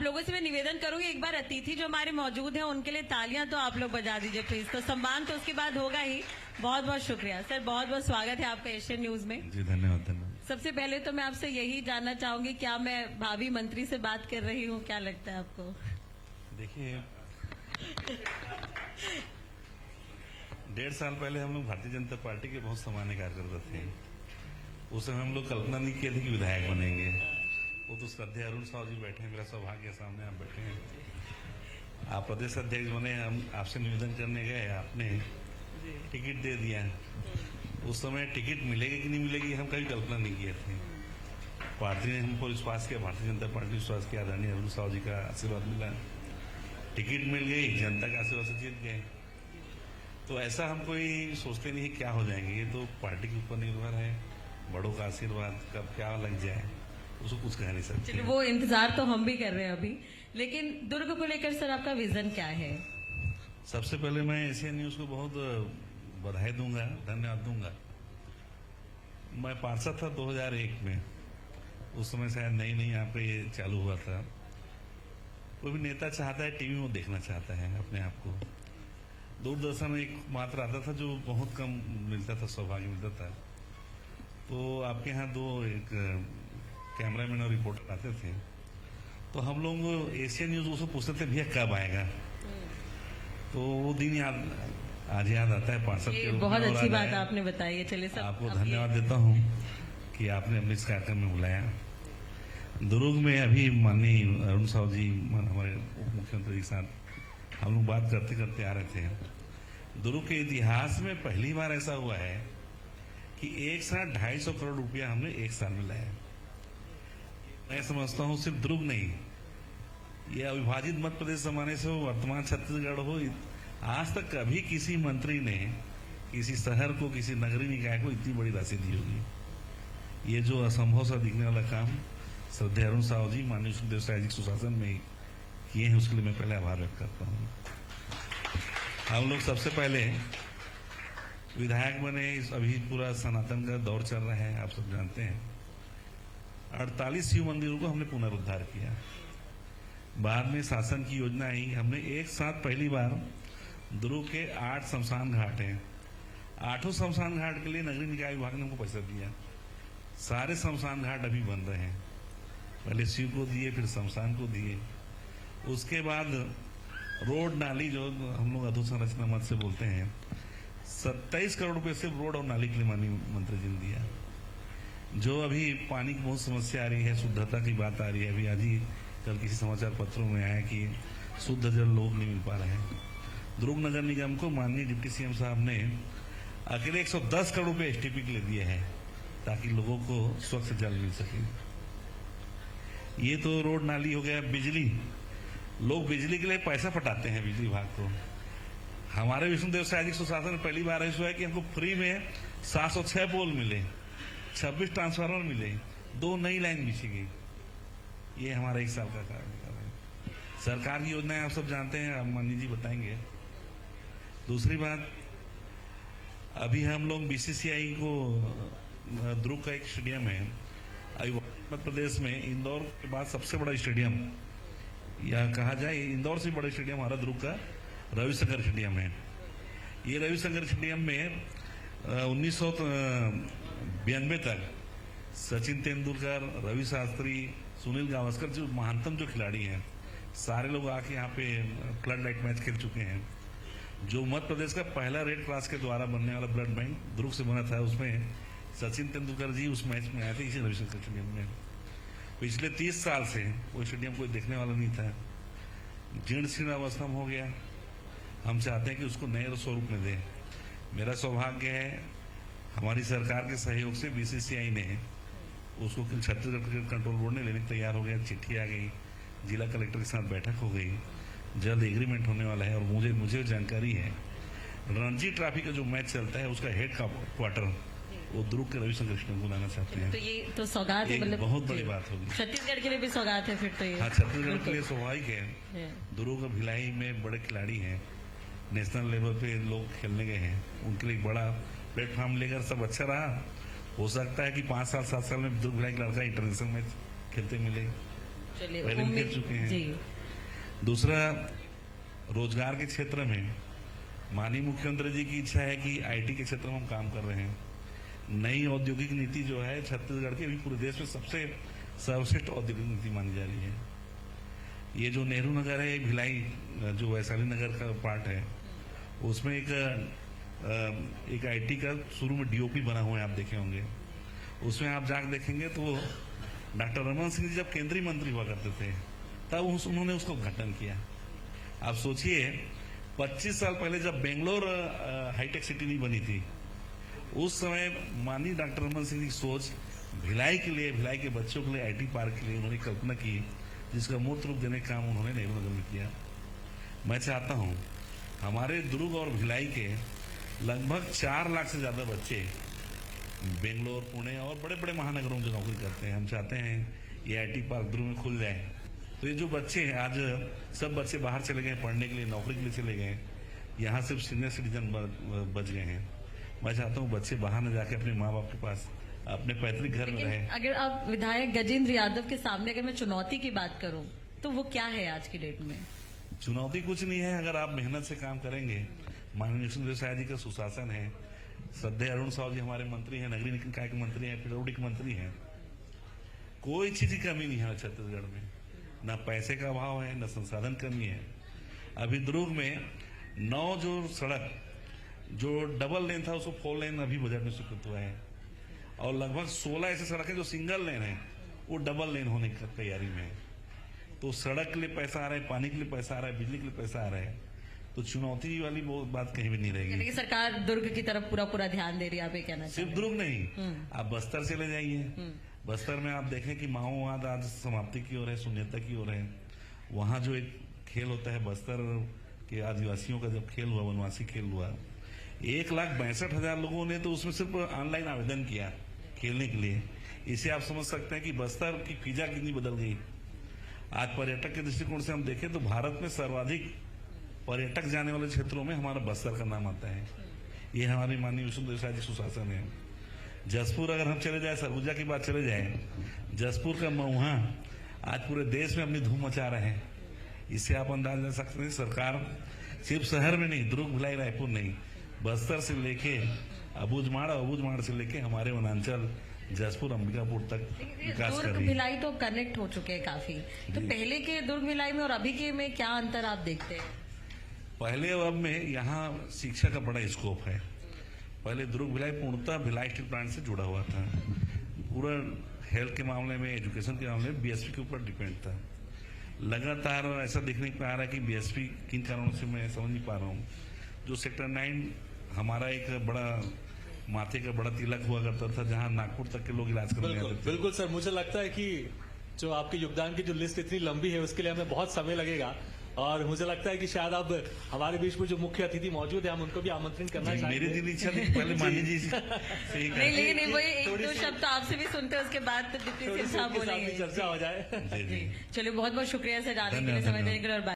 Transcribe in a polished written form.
आप लोगों से मैं निवेदन करूंगी, एक बार अतिथि जो हमारे मौजूद हैं उनके लिए तालियां तो आप लोग बजा दीजिए प्लीज। तो सम्मान तो उसके बाद होगा ही। बहुत बहुत शुक्रिया सर, बहुत बहुत स्वागत है आपका एशियन न्यूज में। जी धन्यवाद धन्यवाद। सबसे पहले तो मैं आपसे यही जानना चाहूंगी, क्या मैं भावी मंत्री से बात कर रही हूँ? क्या लगता है आपको? देखिए 1.5 साल पहले हम लोग भारतीय जनता पार्टी के बहुत सामान्य कार्यकर्ता थे। उस समय हम लोग कल्पना नहीं किए थे कि विधायक बनेंगे। वो तो श्रद्धेय अरुण साहू जी बैठे हैं, मेरा सौभाग्य है सामने आप बैठे हैं। आप प्रदेश अध्यक्ष बने, हम आपसे निवेदन करने गए, आपने टिकट दे दिया। उस समय टिकट मिलेगी कि नहीं मिलेगी हम कभी कल्पना नहीं किए थे। पार्टी ने हमको विश्वास किया, भारतीय जनता पार्टी विश्वास किया, आदरणीय अरुण साहू जी का आशीर्वाद मिला, टिकट मिल गई, जनता का आशीर्वाद से जीत गए। तो ऐसा हम कोई सोचते नहीं है क्या हो जाएंगे, ये तो पार्टी के ऊपर निर्भर है, बड़ों का आशीर्वाद कब क्या लग जाए उसको कुछ कह नहीं सकते। चलिए वो इंतजार तो हम भी कर रहे हैं अभी, लेकिन दुर्ग को लेकर सर आपका विजन क्या है? सबसे पहले मैं एशियन न्यूज को बहुत बधाई दूंगा, धन्यवाद दूंगा। मैं पार्षद था 2001 में, उस समय शायद नई नई यहाँ पे ये चालू हुआ था। कोई भी नेता चाहता है टीवी में देखना चाहता है अपने आप को। दूरदर्शन एक मात्र आता था जो बहुत कम मिलता था, सौभाग्य मिलता था। तो आपके यहाँ एक कैमरामैन और रिपोर्टर आते थे, तो हम लोग एशियन न्यूज उसको पूछते थे भैया कब आएगा। तो वो दिन आज याद आता है पार्षद के रूप में। बहुत अच्छी बात आपने बताई है। चलिए सब आपको धन्यवाद देता हूँ कि आपने अपने इस कार्यक्रम में बुलाया। दुर्ग में अभी माननीय अरुण साहू जी हमारे उप मुख्यमंत्री के साथ हम लोग बात करते करते आ रहे थे। दुर्ग के इतिहास में पहली बार ऐसा हुआ है कि एक साथ 250 करोड़ रुपया हमने एक साल में लाया। मैं समझता हूँ सिर्फ दुर्ग नहीं, यह अविभाजित मध्य प्रदेश जमाने से हो, वर्तमान छत्तीसगढ़ हो, आज तक कभी किसी मंत्री ने किसी शहर को, किसी नगरीय निकाय को इतनी बड़ी राशि दी होगी। ये जो असंभव सा दिखने वाला काम श्रद्धेय अरुण साहू जी, माननीय सुखदेव साय जी सुशासन में किए हैं, उसके लिए मैं पहले आभार व्यक्त करता हूँ। हम लोग सबसे पहले विधायक बने, अभी पूरा सनातन का दौर चल रहा है, आप सब जानते हैं। 48 शिव मंदिरों को हमने पुनरुद्धार किया। बाद में शासन की योजना आई, हमने एक साथ पहली बार दुर्ग के 8 शमशान घाट हैं, 8 शमशान घाट के लिए नगरीय निकाय विभाग ने हमको पैसा दिया। सारे शमशान घाट अभी बन रहे हैं, पहले शिव को दिए, फिर शमशान को दिए। उसके बाद रोड नाली, जो हम लोग अधोसंरचना मत से बोलते हैं, 27 करोड़ रुपए से रोड और नाली के लिए माननीय मंत्री जी ने दिया। जो अभी पानी की बहुत समस्या आ रही है, शुद्धता की बात आ रही है, अभी आज ही कल किसी समाचार पत्रों में आया कि शुद्ध जल लोग नहीं मिल पा रहे हैं। दुर्ग नगर निगम को माननीय डिप्टी सीएम साहब ने अकेले 110 करोड़ रुपए एसटीपी के लिए दिए हैं ताकि लोगों को स्वच्छ जल मिल सके। ये तो रोड नाली हो गया। बिजली, लोग बिजली के लिए पैसा पटाते हैं बिजली विभाग को। हमारे विष्णुदेव साय जी सुशासन में पहली बार ऐसा है कि हमको फ्री में 706 पोल मिले, 26 ट्रांसफार्मर मिले, 2 नई लाइन बिछी गई। ये हमारा 1 साल का कार्य है। सरकार की योजनाएं आप सब जानते हैं, अब माननीय जी बताएंगे। दूसरी बात, अभी हम लोग बीसीसीआई को, दुर्ग का एक स्टेडियम है, अभी मध्य प्रदेश में इंदौर के बाद सबसे बड़ा स्टेडियम, या कहा जाए इंदौर से बड़ा स्टेडियम हमारा दुर्ग का रविशंकर स्टेडियम है। ये रविशंकर स्टेडियम में 1992 तक सचिन तेंदुलकर, रवि शास्त्री, सुनील गावस्कर, जो महानतम जो खिलाड़ी हैं, सारे लोग आके यहाँ पे फ्लड लाइट मैच खेल चुके हैं। जो मध्य प्रदेश का पहला रेड क्रॉस के द्वारा बनने वाला ब्लड बैंक दुर्ग से बना था, उसमें सचिन तेंदुलकर जी उस मैच में आए थे इसी रविशंकर स्टेडियम में। पिछले 30 साल से वो स्टेडियम कोई देखने वाला नहीं था, जीर्ण शीर्ण अवस्था में हो गया। हम चाहते हैं कि उसको नए स्वरूप में दें। मेरा सौभाग्य है, हमारी सरकार के सहयोग से बीसीसीआई ने उसको छत्तीसगढ़ क्रिकेट कंट्रोल बोर्ड ने लेने तैयार हो गया, चिट्ठी आ गई, जिला कलेक्टर के साथ बैठक हो गई, जल्द एग्रीमेंट होने वाला है। और मुझे जानकारी है रणजी ट्रॉफी का जो मैच चलता है उसका हेड का क्वार्टर वो दुर्ग के रविशंकर स्टेडियम को लाना चाहते हैं। तो ये तो सौगात है, मतलब बहुत बड़ी बात होगी। छत्तीसगढ़ के लिए भी सौगात है फिर तो ये। हाँ, छत्तीसगढ़ के लिए स्वाभाविक है। दुर्ग और भिलाई में बड़े खिलाड़ी हैं, नेशनल लेवल पे लोग खेलने गए हैं, उनके लिए एक बड़ा प्लेटफॉर्म लेकर सब अच्छा रहा। हो सकता है कि 5 साल 7 साल में दुर्ग भिलाई का लड़का इंटरनेशनल मैच खेलते मिले। चलिए, पहले भी उम्मीद- कर चुके हैं। जी। दूसरा, रोजगार के क्षेत्र में माननीय मुख्यमंत्री जी की इच्छा है कि आईटी के क्षेत्र में हम काम कर रहे हैं। नई औद्योगिक नीति जो है छत्तीसगढ़ की अभी पूरे देश में सबसे सर्वश्रेष्ठ औद्योगिक नीति मानी जा रही है। ये जो नेहरू नगर है, भिलाई जो वैशाली नगर का पार्ट है, उसमें एक आईटी का शुरू में डीओपी बना हुआ है, आप देखे होंगे। उसमें आप जाकर देखेंगे तो डॉक्टर रमन सिंह जी जब केंद्रीय मंत्री हुआ करते थे तब उन्होंने उसका उद्घाटन किया। आप सोचिए 25 साल पहले जब बेंगलोर हाईटेक सिटी नहीं बनी थी, उस समय माननीय डॉक्टर रमन सिंह की सोच भिलाई के लिए, भिलाई के बच्चों के लिए आईटी पार्क के लिए उन्होंने कल्पना की, जिसका मूर्त रूप देने का काम उन्होंने नेहरू नगर में किया। मैं चाहता हूं हमारे दुर्ग और भिलाई के लगभग 4 लाख से ज्यादा बच्चे बेंगलोर, पुणे और बड़े बड़े महानगरों में जो नौकरी करते हैं, हम चाहते हैं ये आईटी पार्क दुर्ग में खुल जाए। तो ये जो बच्चे हैं, आज सब बच्चे बाहर चले गए पढ़ने के लिए, नौकरी के लिए चले गए, यहाँ सिर्फ सीनियर सिटीजन बच गए हैं। मैं चाहता हूँ बच्चे बाहर न जाके अपने माँ बाप के पास अपने पैतृक घर में रहे। अगर आप विधायक गजेंद्र यादव के सामने अगर मैं चुनौती की बात करूं तो वो क्या है आज की डेट में? चुनौती कुछ नहीं है, अगर आप मेहनत से काम करेंगे। माननीय निशुंक साय जी का सुशासन है, श्रद्धेय अरुण साहु जी हमारे मंत्री हैं, नगरीय निकाय के मंत्री हैं, पेड़ोडी के मंत्री हैं। कोई चीज की कमी नहीं है छत्तीसगढ़ में, ना पैसे का अभाव है, ना संसाधन कमी है। अभी दुर्ग में 9 जो सड़क जो डबल लेन था उसको 4 लेन अभी बजट में स्वीकृत हुआ है, और लगभग 16 ऐसे सड़कें जो सिंगल लेन है वो डबल लेन होने की तैयारी में है। तो सड़क के लिए पैसा आ रहा है, पानी के लिए पैसा आ रहा है, बिजली के लिए पैसा आ रहा है, तो चुनौती वाली वो बात कहीं भी नहीं रहेगी। यानी कि सरकार दुर्ग की तरफ पूरा ध्यान दे रही है, आप ये कहना सिर्फ चाह दुर्ग नहीं, आप बस्तर चले जाइए। बस्तर में आप देखें कि माओवाद आज समाप्ति की ओर है, शून्यता की ओर है। वहां जो एक खेल होता है, बस्तर के आदिवासियों का जब खेल हुआ, वनवासी खेल हुआ, 1,62,000 लोगों ने तो उसमें सिर्फ ऑनलाइन आवेदन किया खेलने के लिए। इसे आप समझ सकते हैं कि बस्तर की फिजा कितनी बदल गई। आज पर्यटक के दृष्टिकोण से हम देखें तो भारत में सर्वाधिक पर्यटक जाने वाले क्षेत्रों में हमारा बस्तर का नाम आता है। ये हमारी माननीय विष्णुदेव साय जी सुशासन है। जसपुर अगर हम चले जाए, सरगुजा की बात चले जाए, जसपुर का महुआ आज पूरे देश में अपनी धूम मचा रहे हैं। इससे आप अंदाज लगा सकते हैं सरकार सिर्फ शहर में नहीं, दुर्ग, भिलाई, रायपुर नहीं, बस्तर से लेके अबूझमाड़ से लेके हमारे वनांचल जसपुर, अंबिकापुर तक विकास कर दुर्ग रही है। भिलाई तो कनेक्ट हो चुके हैं काफी, तो पहले के दुर्ग भिलाई में और अभी के में क्या अंतर आप देखते हैं? पहले और अब में यहाँ शिक्षा का बड़ा स्कोप है। पहले दुर्ग भिलाई पूर्णतः भिलाई स्टील प्लांट से जुड़ा हुआ था। पूरा हेल्थ के मामले में, एजुकेशन के मामले में बीएसपी के ऊपर डिपेंड था। लगातार ऐसा देखने को आ रहा है कि बीएसपी किन कारणों से मैं समझ नहीं पा रहा हूँ। जो सेक्टर 9 हमारा एक बड़ा माथे का बड़ा तिलक हुआ करता था, जहाँ नागपुर तक के लोग इलाज करने आते थे। बिल्कुल सर, मुझे लगता है कि जो आपके योगदान की जो लिस्ट इतनी लंबी है उसके लिए हमें बहुत समय लगेगा, और मुझे लगता है कि शायद अब हमारे बीच में जो मुख्य अतिथि मौजूद है हम उनको भी आमंत्रण करना चाहेंगे। मेरी दिल इच्छा थी पहले मानी जी से ही नहीं, लेकिन वही एक दो शब्द तो आपसे भी सुनते हैं, उसके बाद तो डिप्टी थोड़ी सिंह सी साहब उनके साथ भी बोलेंगे। चर्चा हो जाए। जी। चलिए, बहुत बहुत शुक्रिया सर, आने के लिए, धन्यवाद, समय देने के लिए और बात